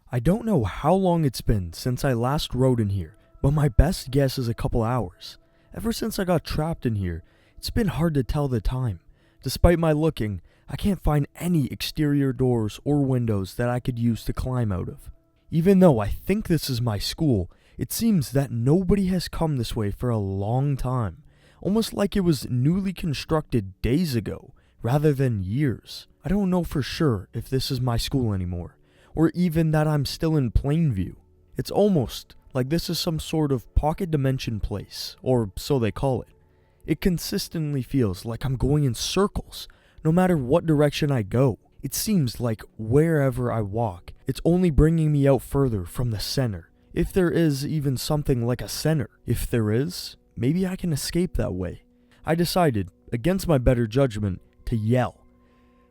I don't know how long it's been since I last rode in here, but my best guess is a couple hours. Ever since I got trapped in here, it's been hard to tell the time. Despite my looking, I can't find any exterior doors or windows that I could use to climb out of. Even though I think this is my school, it seems that nobody has come this way for a long time, almost like it was newly constructed days ago, rather than years. I don't know for sure if this is my school anymore, or even that I'm still in Plainview. It's almost like this is some sort of pocket dimension place, or so they call it. It consistently feels like I'm going in circles, no matter what direction I go. It seems like wherever I walk, it's only bringing me out further from the center. If there is even something like a center. If there is, maybe I can escape that way. I decided, against my better judgment, to yell.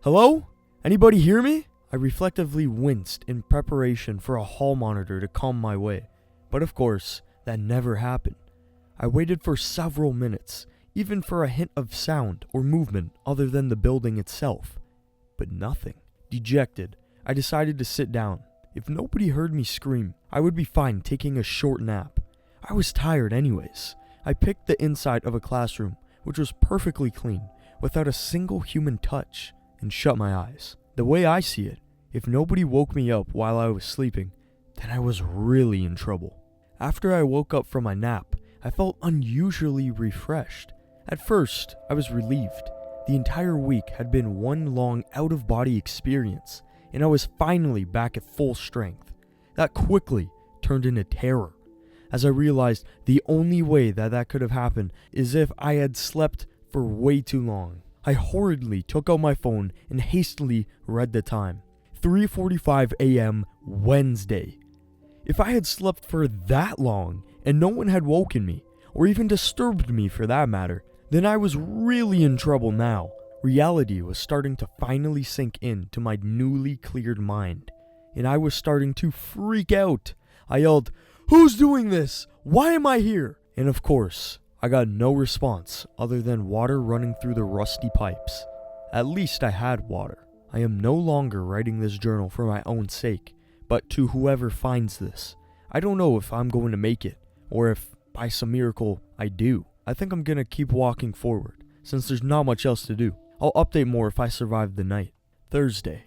Hello? Anybody hear me? I reflectively winced in preparation for a hall monitor to come my way. But of course, that never happened. I waited for several minutes, even for a hint of sound or movement other than the building itself. But nothing. Dejected, I decided to sit down. If nobody heard me scream, I would be fine taking a short nap. I was tired anyways. I picked the inside of a classroom, which was perfectly clean, without a single human touch, and shut my eyes. The way I see it, if nobody woke me up while I was sleeping, then I was really in trouble. After I woke up from my nap, I felt unusually refreshed. At first, I was relieved. The entire week had been one long out-of-body experience, and I was finally back at full strength. That quickly turned into terror, as I realized the only way that could have happened is if I had slept for way too long. I hurriedly took out my phone and hastily read the time. 3:45 a.m. Wednesday. If I had slept for that long and no one had woken me, or even disturbed me for that matter, then I was really in trouble now. Reality was starting to finally sink into my newly cleared mind, and I was starting to freak out. I yelled, "Who's doing this? Why am I here?" And of course, I got no response other than water running through the rusty pipes. At least I had water. I am no longer writing this journal for my own sake, but to whoever finds this. I don't know if I'm going to make it, or if, by some miracle, I do. I think I'm gonna keep walking forward, since there's not much else to do. I'll update more if I survive the night. Thursday.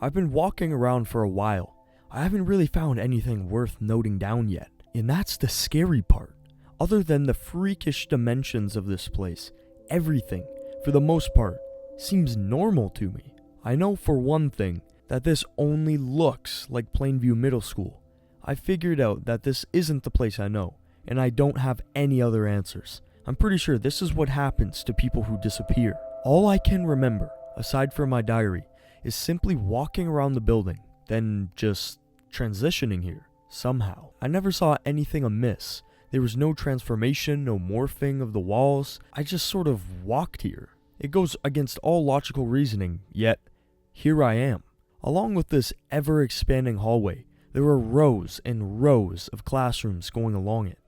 I've been walking around for a while. I haven't really found anything worth noting down yet, and that's the scary part. Other than the freakish dimensions of this place, everything, for the most part, seems normal to me. I know for one thing that this only looks like Plainview Middle School. I figured out that this isn't the place I know, and I don't have any other answers. I'm pretty sure this is what happens to people who disappear. All I can remember, aside from my diary, is simply walking around the building, then just transitioning here, somehow. I never saw anything amiss. There was no transformation, no morphing of the walls. I just sort of walked here. It goes against all logical reasoning, yet here I am. Along with this ever-expanding hallway, there are rows and rows of classrooms going along it.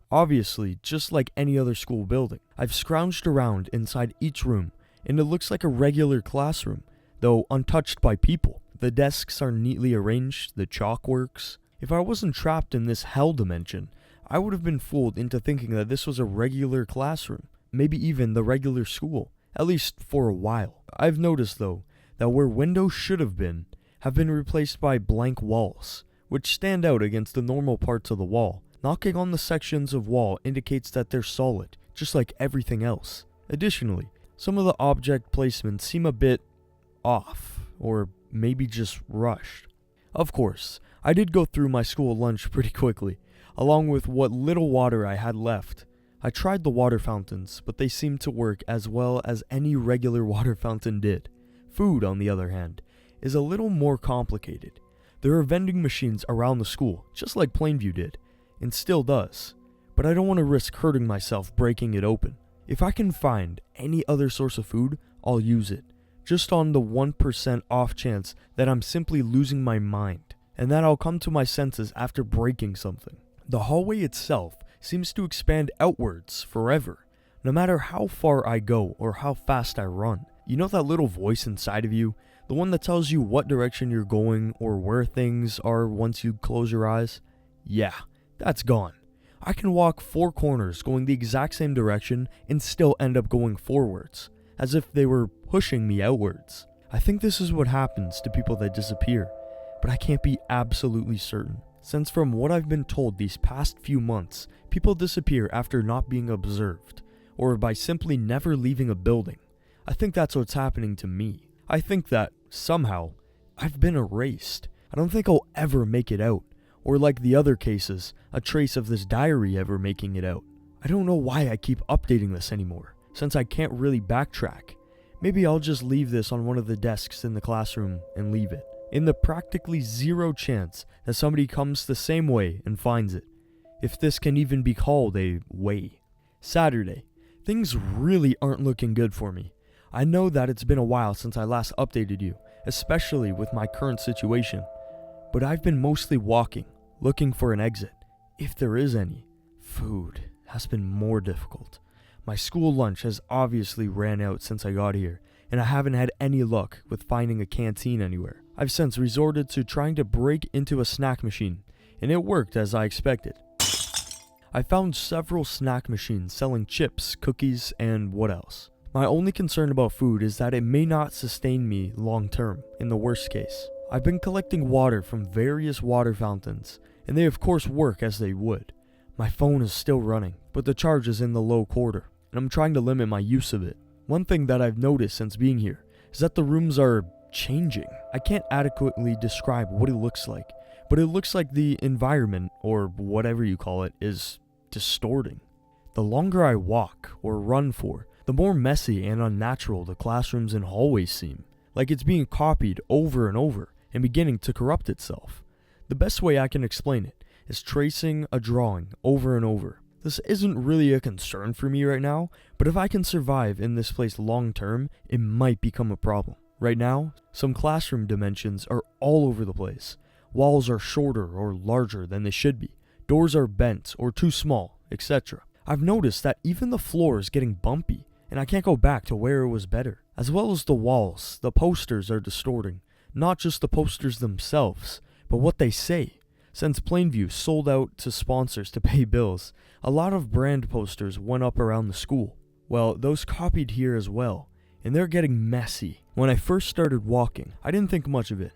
Obviously, just like any other school building, I've scrounged around inside each room, and it looks like a regular classroom, though untouched by people. The desks are neatly arranged, the chalk works. If I wasn't trapped in this hell dimension, I would have been fooled into thinking that this was a regular classroom, maybe even the regular school, at least for a while. I've noticed, though, that where windows should have been replaced by blank walls, which stand out against the normal parts of the wall. Knocking on the sections of wall indicates that they're solid, just like everything else. Additionally, some of the object placements seem a bit off, or maybe just rushed. Of course, I did go through my school lunch pretty quickly, along with what little water I had left. I tried the water fountains, but they seemed to work as well as any regular water fountain did. Food, on the other hand, is a little more complicated. There are vending machines around the school, just like Plainview did, and still does, but I don't want to risk hurting myself breaking it open. If I can find any other source of food, I'll use it, just on the 1% off chance that I'm simply losing my mind, and that I'll come to my senses after breaking something. The hallway itself seems to expand outwards forever, no matter how far I go or how fast I run. You know that little voice inside of you, The one that tells you what direction you're going or where things are once you close your eyes? Yeah, that's gone. I can walk 4 corners going the exact same direction and still end up going forwards, as if they were pushing me outwards. I think this is what happens to people that disappear, but I can't be absolutely certain, since from what I've been told these past few months, people disappear after not being observed, or by simply never leaving a building. I think that's what's happening to me. I think that, somehow, I've been erased. I don't think I'll ever make it out, or like the other cases, a trace of this diary ever making it out. I don't know why I keep updating this anymore, since I can't really backtrack. Maybe I'll just leave this on one of the desks in the classroom and leave it, in the practically zero chance that somebody comes the same way and finds it, if this can even be called a way. Saturday. Things really aren't looking good for me. I know that it's been a while since I last updated you, especially with my current situation, but I've been mostly walking, looking for an exit, if there is any. Food has been more difficult. My school lunch has obviously ran out since I got here, and I haven't had any luck with finding a canteen anywhere. I've since resorted to trying to break into a snack machine, and it worked as I expected. I found several snack machines selling chips, cookies, and what else. My only concern about food is that it may not sustain me long term, in the worst case. I've been collecting water from various water fountains, and they of course work as they would. My phone is still running, but the charge is in the low quarter, and I'm trying to limit my use of it. One thing that I've noticed since being here is that the rooms are changing. I can't adequately describe what it looks like, but it looks like the environment, or whatever you call it, is distorting. The longer I walk or run for, the more messy and unnatural the classrooms and hallways seem, like it's being copied over and over and beginning to corrupt itself. The best way I can explain it is tracing a drawing over and over. This isn't really a concern for me right now, but if I can survive in this place long term, it might become a problem. Right now, some classroom dimensions are all over the place. Walls are shorter or larger than they should be. Doors are bent or too small, etc. I've noticed that even the floor is getting bumpy, and I can't go back to where it was better. As well as the walls, the posters are distorting. Not just the posters themselves, but what they say. Since Plainview sold out to sponsors to pay bills, a lot of brand posters went up around the school. Well, those copied here as well, and they're getting messy. When I first started walking, I didn't think much of it.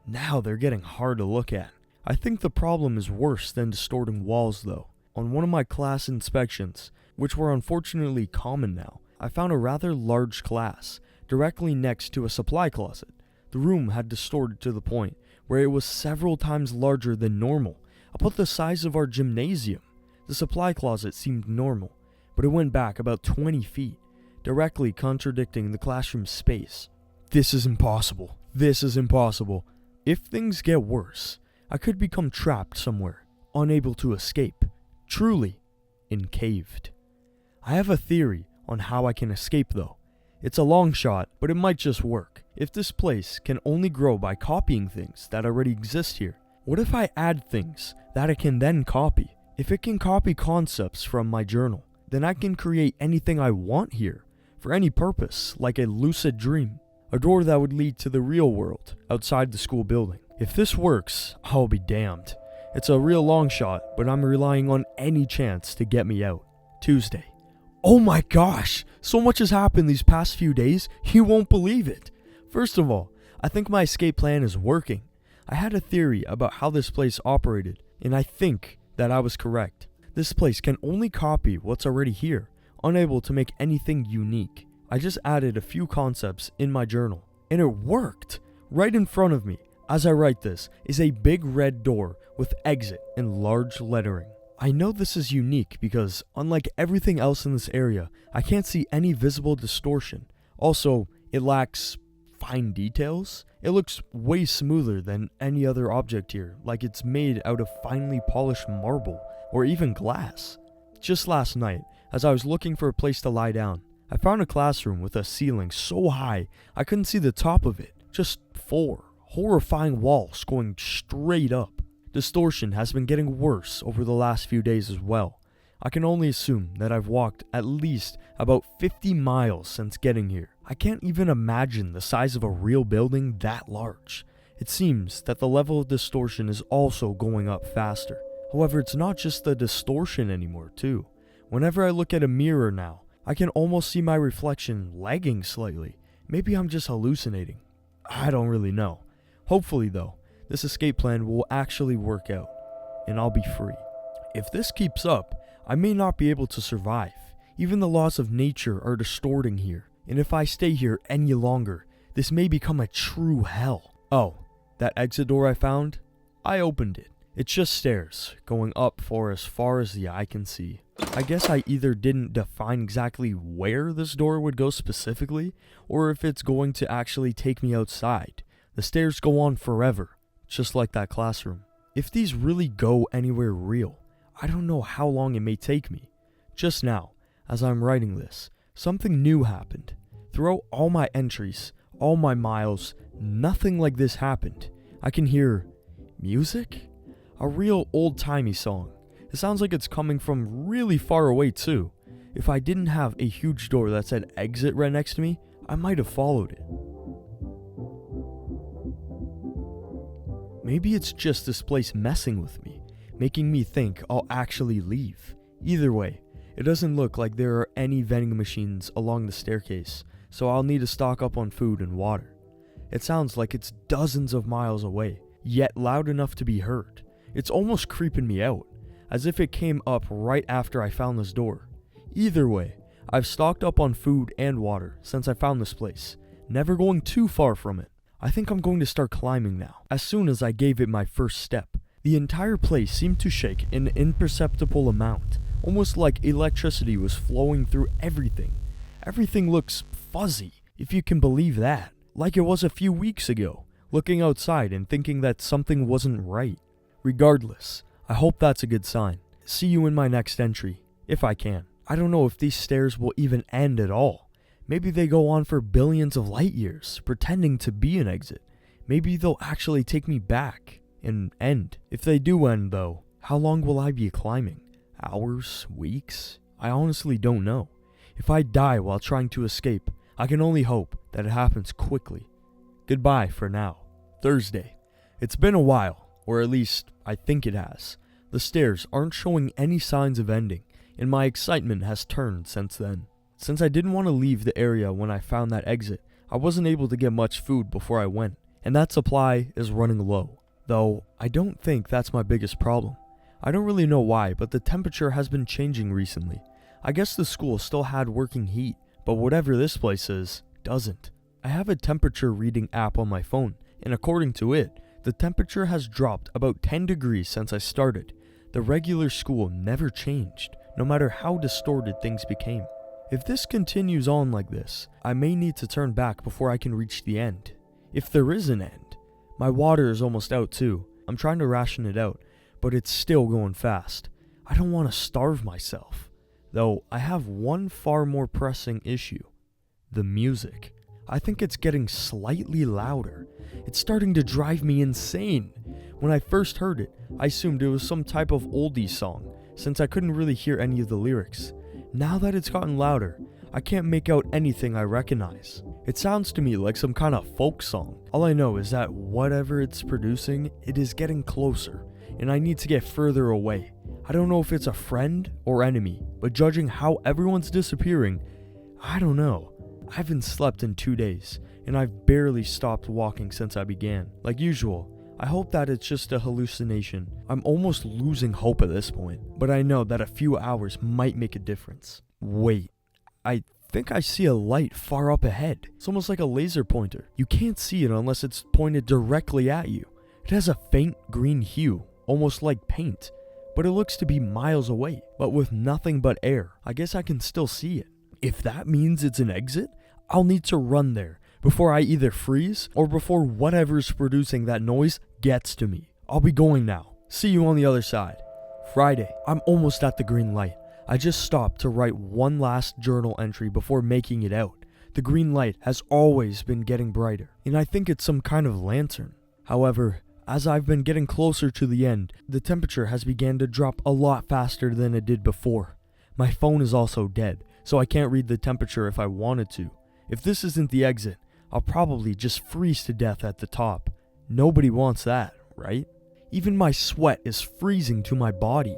Now they're getting hard to look at. I think the problem is worse than distorting walls though. On one of my class inspections, which were unfortunately common now, I found a rather large class, directly next to a supply closet. The room had distorted to the point where it was several times larger than normal, about the size of our gymnasium. The supply closet seemed normal, but it went back about 20 feet, directly contradicting the classroom space. This is impossible. This is impossible. If things get worse, I could become trapped somewhere, unable to escape. Truly, encaved. I have a theory on how I can escape though. It's a long shot, but it might just work. If this place can only grow by copying things that already exist here, what if I add things that it can then copy? If it can copy concepts from my journal, then I can create anything I want here, for any purpose, like a lucid dream. A door that would lead to the real world, outside the school building. If this works, I'll be damned. It's a real long shot, but I'm relying on any chance to get me out. Tuesday. Oh my gosh! So much has happened these past few days, you won't believe it. First of all, I think my escape plan is working. I had a theory about how this place operated, and I think that I was correct. This place can only copy what's already here, unable to make anything unique. I just added a few concepts in my journal, and it worked! Right in front of me, as I write this, is a big red door with exit in large lettering. I know this is unique because, unlike everything else in this area, I can't see any visible distortion. Also, it lacks fine details. It looks way smoother than any other object here, like it's made out of finely polished marble or even glass. Just last night, as I was looking for a place to lie down, I found a classroom with a ceiling so high I couldn't see the top of it. Just 4 horrifying walls going straight up. Distortion has been getting worse over the last few days as well. I can only assume that I've walked at least about 50 miles since getting here. I can't even imagine the size of a real building that large. It seems that the level of distortion is also going up faster. However, it's not just the distortion anymore, too. Whenever I look at a mirror now, I can almost see my reflection lagging slightly. Maybe I'm just hallucinating. I don't really know. Hopefully, though, this escape plan will actually work out, and I'll be free. If this keeps up, I may not be able to survive. Even the laws of nature are distorting here, and if I stay here any longer, this may become a true hell. Oh, that exit door I found? I opened it. It's just stairs, going up for as far as the eye can see. I guess I either didn't define exactly where this door would go specifically, or if it's going to actually take me outside. The stairs go on forever, just like that classroom. If these really go anywhere real, I don't know how long it may take me. Just now, as I'm writing this, something new happened. Throughout all my entries, all my miles, nothing like this happened. I can hear music? A real old-timey song. It sounds like it's coming from really far away too. If I didn't have a huge door that said exit right next to me, I might have followed it. Maybe it's just this place messing with me, making me think I'll actually leave. Either way, it doesn't look like there are any vending machines along the staircase, so I'll need to stock up on food and water. It sounds like it's dozens of miles away, yet loud enough to be heard. It's almost creeping me out, as if it came up right after I found this door. Either way, I've stocked up on food and water since I found this place, never going too far from it. I think I'm going to start climbing now. As soon as I gave it my first step, the entire place seemed to shake an imperceptible amount, almost like electricity was flowing through everything. Everything looks fuzzy, if you can believe that, like it was a few weeks ago, looking outside and thinking that something wasn't right. Regardless, I hope that's a good sign. See you in my next entry, if I can. I don't know if these stairs will even end at all. Maybe they go on for billions of light years, pretending to be an exit. Maybe they'll actually take me back and end. If they do end, though, how long will I be climbing? Hours? Weeks? I honestly don't know. If I die while trying to escape, I can only hope that it happens quickly. Goodbye for now. Thursday. It's been a while. Or at least, I think it has. The stairs aren't showing any signs of ending, and my excitement has turned since then. Since I didn't want to leave the area when I found that exit, I wasn't able to get much food before I went, and that supply is running low. Though, I don't think that's my biggest problem. I don't really know why, but the temperature has been changing recently. I guess the school still had working heat, but whatever this place is, doesn't. I have a temperature reading app on my phone, and according to it, the temperature has dropped about 10 degrees since I started. The regular school never changed, no matter how distorted things became. If this continues on like this, I may need to turn back before I can reach the end. If there is an end. My water is almost out too. I'm trying to ration it out, but it's still going fast. I don't want to starve myself. Though I have one far more pressing issue. The music. I think it's getting slightly louder. It's starting to drive me insane. When I first heard it, I assumed it was some type of oldie song, since I couldn't really hear any of the lyrics. Now that it's gotten louder, I can't make out anything I recognize. It sounds to me like some kind of folk song. All I know is that whatever it's producing, it is getting closer, and I need to get further away. I don't know if it's a friend or enemy, but judging how everyone's disappearing, I don't know. I haven't slept in 2 days, and I've barely stopped walking since I began. Like usual, I hope that it's just a hallucination. I'm almost losing hope at this point, but I know that a few hours might make a difference. Wait, I think I see a light far up ahead. It's almost like a laser pointer. You can't see it unless it's pointed directly at you. It has a faint green hue, almost like paint, but it looks to be miles away, but with nothing but air. I guess I can still see it. If that means it's an exit, I'll need to run there before I either freeze or before whatever's producing that noise gets to me. I'll be going now. See you on the other side. Friday. I'm almost at the green light. I just stopped to write one last journal entry before making it out. The green light has always been getting brighter, and I think it's some kind of lantern. However, as I've been getting closer to the end, the temperature has begun to drop a lot faster than it did before. My phone is also dead, so I can't read the temperature if I wanted to. If this isn't the exit, I'll probably just freeze to death at the top. Nobody wants that, right? Even my sweat is freezing to my body.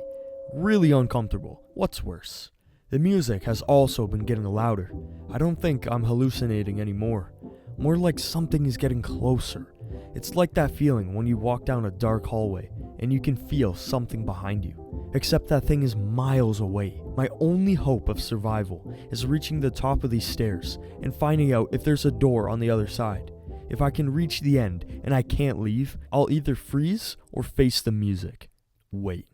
Really uncomfortable. What's worse? The music has also been getting louder. I don't think I'm hallucinating anymore. More like something is getting closer. It's like that feeling when you walk down a dark hallway and you can feel something behind you. Except that thing is miles away. My only hope of survival is reaching the top of these stairs and finding out if there's a door on the other side. If I can reach the end and I can't leave, I'll either freeze or face the music. Wait.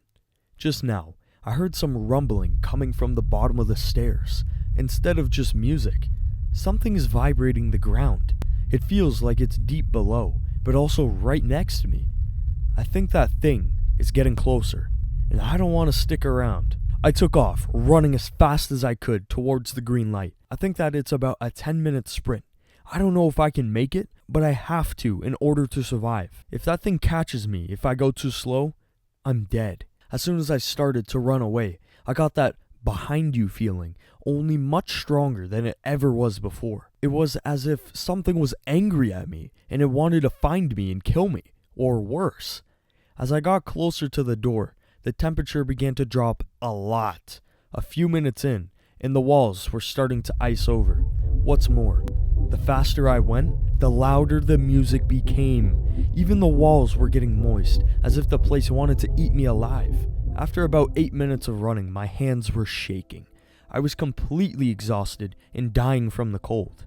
Just now, I heard some rumbling coming from the bottom of the stairs. Instead of just music, something is vibrating the ground. It feels like it's deep below, but also right next to me. I think that thing is getting closer, and I don't want to stick around. I took off, running as fast as I could towards the green light. I think that it's about a 10-minute sprint. I don't know if I can make it, but I have to in order to survive. If that thing catches me, if I go too slow, I'm dead. As soon as I started to run away, I got that behind you feeling, only much stronger than it ever was before. It was as if something was angry at me and it wanted to find me and kill me, or worse. As I got closer to the door, the temperature began to drop a lot. A few minutes in, and the walls were starting to ice over. What's more, the faster I went, the louder the music became. Even the walls were getting moist, as if the place wanted to eat me alive. After about 8 minutes of running, my hands were shaking. I was completely exhausted and dying from the cold.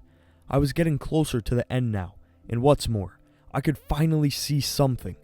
I was getting closer to the end now, and what's more, I could finally see something.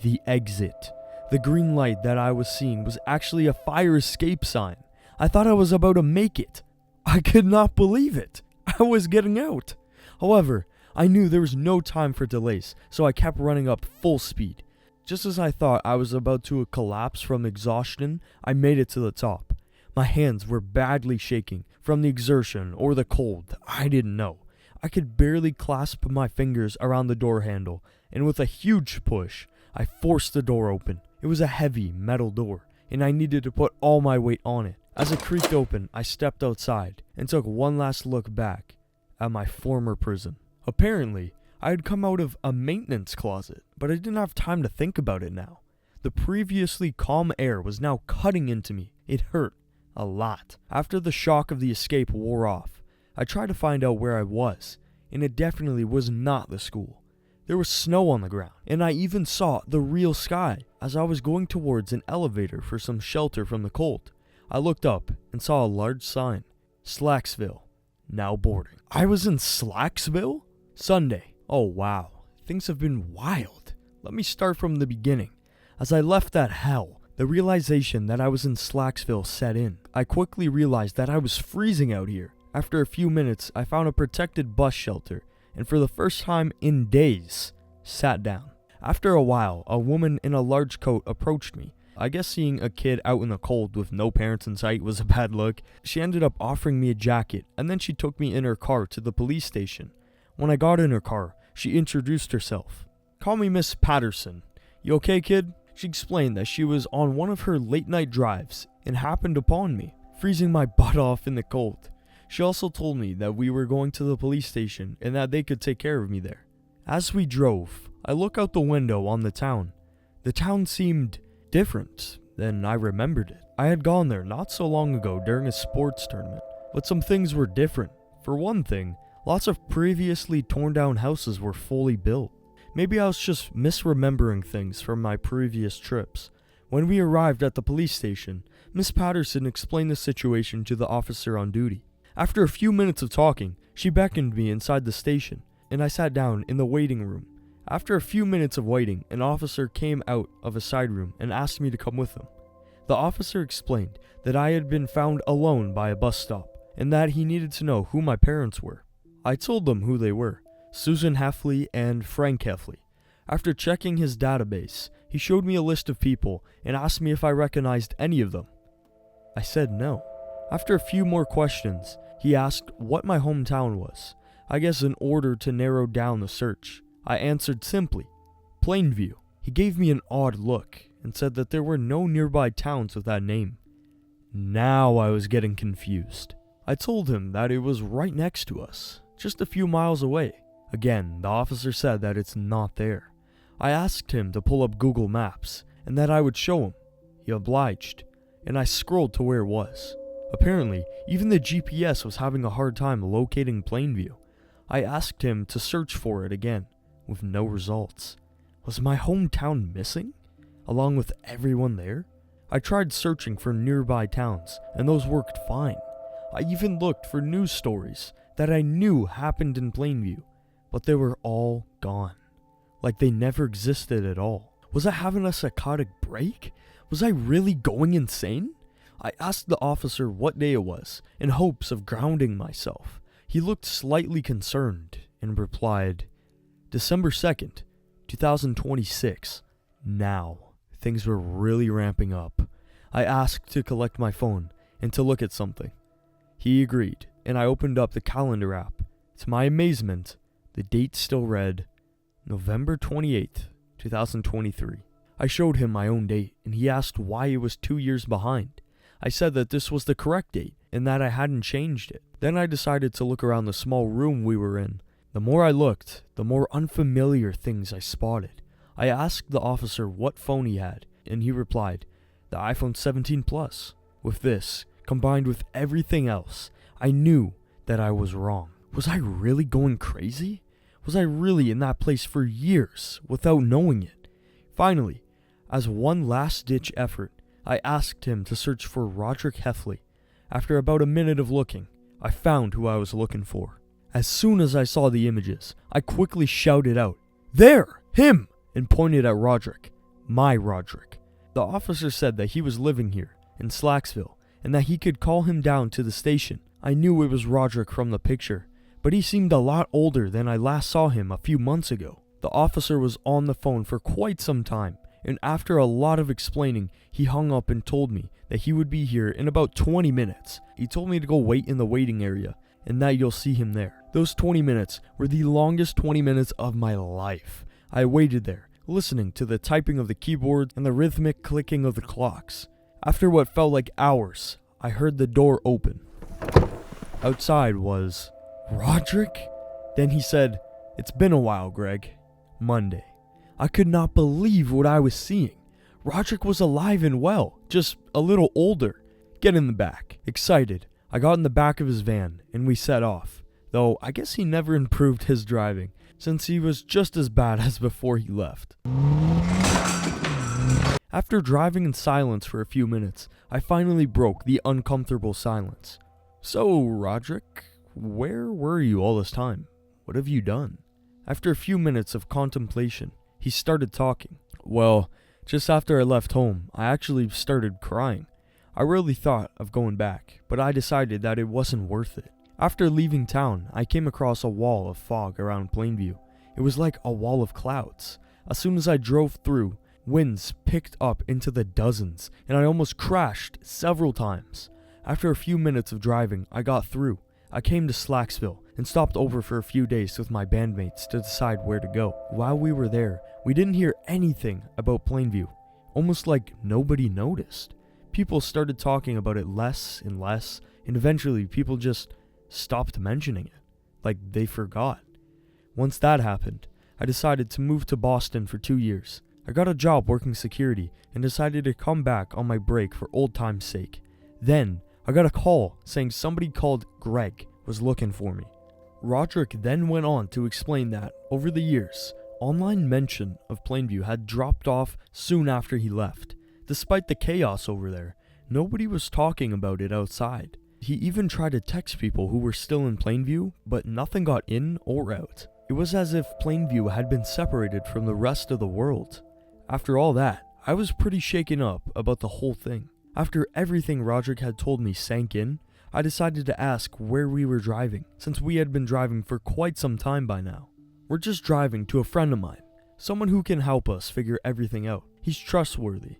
The exit. The green light that I was seeing was actually a fire escape sign. I thought I was about to make it. I could not believe it. I was getting out. However, I knew there was no time for delays, so I kept running up full speed. Just as I thought I was about to collapse from exhaustion, I made it to the top. My hands were badly shaking from the exertion or the cold, I didn't know. I could barely clasp my fingers around the door handle, and with a huge push, I forced the door open. It was a heavy metal door, and I needed to put all my weight on it. As it creaked open, I stepped outside and took one last look back at my former prison. Apparently, I had come out of a maintenance closet, but I didn't have time to think about it now. The previously calm air was now cutting into me. It hurt a lot. After the shock of the escape wore off, I tried to find out where I was, and it definitely was not the school. There was snow on the ground, and I even saw the real sky as I was going towards an elevator for some shelter from the cold. I looked up and saw a large sign, Slacksville, now boarding. I was in Slacksville? Sunday. Oh wow, things have been wild. Let me start from the beginning. As I left that hell, the realization that I was in Slacksville set in. I quickly realized that I was freezing out here. After a few minutes, I found a protected bus shelter, and for the first time in days, sat down. After a while, a woman in a large coat approached me. I guess seeing a kid out in the cold with no parents in sight was a bad look. She ended up offering me a jacket, and then she took me in her car to the police station. When I got in her car, she introduced herself. "Call me Miss Patterson. You okay, kid?" She explained that she was on one of her late night drives and happened upon me, freezing my butt off in the cold. She also told me that we were going to the police station and that they could take care of me there. As we drove, I looked out the window on the town. The town seemed different than I remembered it. I had gone there not so long ago during a sports tournament, but some things were different. For one thing, lots of previously torn down houses were fully built. Maybe I was just misremembering things from my previous trips. When we arrived at the police station, Miss Patterson explained the situation to the officer on duty. After a few minutes of talking, she beckoned me inside the station, and I sat down in the waiting room. After a few minutes of waiting, an officer came out of a side room and asked me to come with him. The officer explained that I had been found alone by a bus stop, and that he needed to know who my parents were. I told them who they were, Susan Heffley and Frank Heffley. After checking his database, he showed me a list of people and asked me if I recognized any of them. I said no. After a few more questions, he asked what my hometown was, I guess in order to narrow down the search. I answered simply, Plainview. He gave me an odd look and said that there were no nearby towns with that name. Now I was getting confused. I told him that it was right next to us. just a few miles away. Again, the officer said that it's not there. I asked him to pull up Google Maps and that I would show him. He obliged, and I scrolled to where it was. Apparently, even the GPS was having a hard time locating Plainview. I asked him to search for it again, with no results. Was my hometown missing, along with everyone there? I tried searching for nearby towns, and those worked fine. I even looked for news stories that I knew happened in Plainview, but they were all gone. Like they never existed at all. Was I having a psychotic break? Was I really going insane? I asked the officer what day it was, in hopes of grounding myself. He looked slightly concerned and replied, December 2nd, 2026. Now. Things were really ramping up. I asked to collect my phone and to look at something. He agreed, and I opened up the calendar app. To my amazement, the date still read November 28th, 2023. I showed him my own date, and he asked why it was 2 years behind. I said that this was the correct date, and that I hadn't changed it. Then I decided to look around the small room we were in. The more I looked, the more unfamiliar things I spotted. I asked the officer what phone he had, and he replied, the iPhone 17 Plus. With this, combined with everything else, I knew that I was wrong. Was I really going crazy? Was I really in that place for years without knowing it? Finally, as one last-ditch effort, I asked him to search for Rodrick Heffley. After about a minute of looking, I found who I was looking for. As soon as I saw the images, I quickly shouted out, "There! Him!" and pointed at Rodrick. My Rodrick. The officer said that he was living here, in Slacksville, and that he could call him down to the station. I knew it was Rodrick from the picture, but he seemed a lot older than I last saw him a few months ago. The officer was on the phone for quite some time, and after a lot of explaining, he hung up and told me that he would be here in about 20 minutes. He told me to go wait in the waiting area, and that you'll see him there. Those 20 minutes were the longest 20 minutes of my life. I waited there, listening to the typing of the keyboards and the rhythmic clicking of the clocks. After what felt like hours, I heard the door open. Outside was Rodrick? Then he said, "It's been a while, Greg." Monday. I could not believe what I was seeing. Rodrick was alive and well, just a little older. Get in the back. Excited, I got in the back of his van, and we set off. Though, I guess he never improved his driving, since he was just as bad as before he left. After driving in silence for a few minutes, I finally broke the uncomfortable silence. "So, Rodrick, where were you all this time? What have you done?" After a few minutes of contemplation, he started talking. "Well, just after I left home, I actually started crying. I really thought of going back, but I decided that it wasn't worth it. After leaving town, I came across a wall of fog around Plainview. It was like a wall of clouds. As soon as I drove through, winds picked up into the dozens, and I almost crashed several times. After a few minutes of driving, I got through. I came to Slacksville and stopped over for a few days with my bandmates to decide where to go. While we were there, we didn't hear anything about Plainview, almost like nobody noticed. People started talking about it less and less, and eventually people just stopped mentioning it, like they forgot. Once that happened, I decided to move to Boston for 2 years. I got a job working security and decided to come back on my break for old time's sake. Then, I got a call saying somebody called Greg was looking for me. Rodrick then went on to explain that, over the years, online mention of Plainview had dropped off soon after he left. Despite the chaos over there, nobody was talking about it outside. He even tried to text people who were still in Plainview, but nothing got in or out. It was as if Plainview had been separated from the rest of the world. After all that, I was pretty shaken up about the whole thing. After everything Rodrick had told me sank in, I decided to ask where we were driving, since we had been driving for quite some time by now. "We're just driving to a friend of mine, someone who can help us figure everything out. He's trustworthy."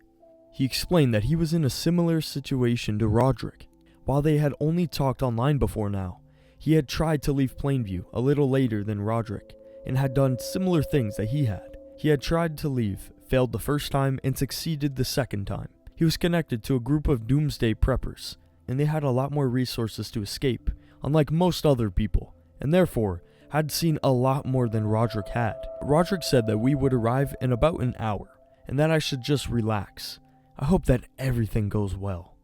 He explained that he was in a similar situation to Rodrick. While they had only talked online before now, he had tried to leave Plainview a little later than Rodrick, and had done similar things that he had. He had tried to leave, failed the first time, and succeeded the second time. He was connected to a group of doomsday preppers, and they had a lot more resources to escape, unlike most other people, and therefore had seen a lot more than Rodrick had. Rodrick said that we would arrive in about an hour, and that I should just relax. I hope that everything goes well.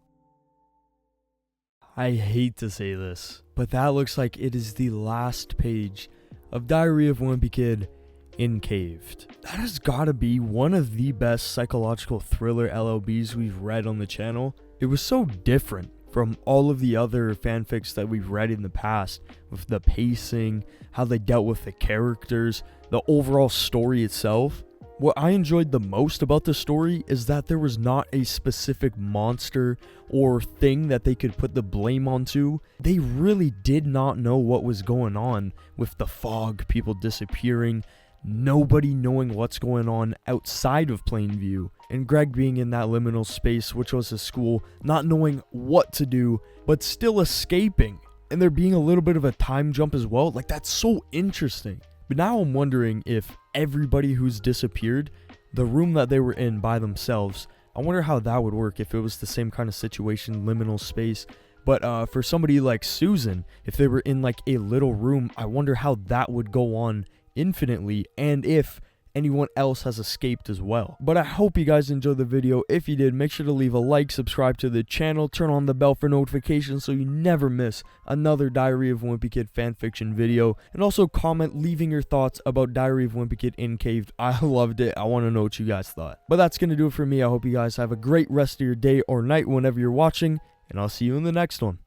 I hate to say this, but that looks like it is the last page of Diary of Wimpy Kid Encaved. That has gotta be one of the best psychological thriller LLBs we've read on the channel. It was so different from all of the other fanfics that we've read in the past, with the pacing, how they dealt with the characters, the overall story itself. What I enjoyed the most about the story is that there was not a specific monster or thing that they could put the blame onto. They really did not know what was going on with the fog, people disappearing, nobody knowing what's going on outside of Plainview, and Greg being in that liminal space, which was his school, not knowing what to do, but still escaping. And there being a little bit of a time jump as well. Like, that's so interesting. But now I'm wondering if everybody who's disappeared, the room that they were in by themselves, I wonder how that would work if it was the same kind of situation, liminal space. But for somebody like Susan, if they were in like a little room, I wonder how that would go on infinitely, and if anyone else has escaped as well. But I hope you guys enjoyed the video. If you did, make sure to leave a like, subscribe to the channel, turn on the bell for notifications so you never miss another Diary of Wimpy Kid fanfiction video, and also comment leaving your thoughts about Diary of Wimpy Kid Encaved. I loved it. I want to know what you guys thought. But that's gonna do it for me. I hope you guys have a great rest of your day or night whenever you're watching, and I'll see you in the next one.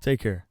Take care.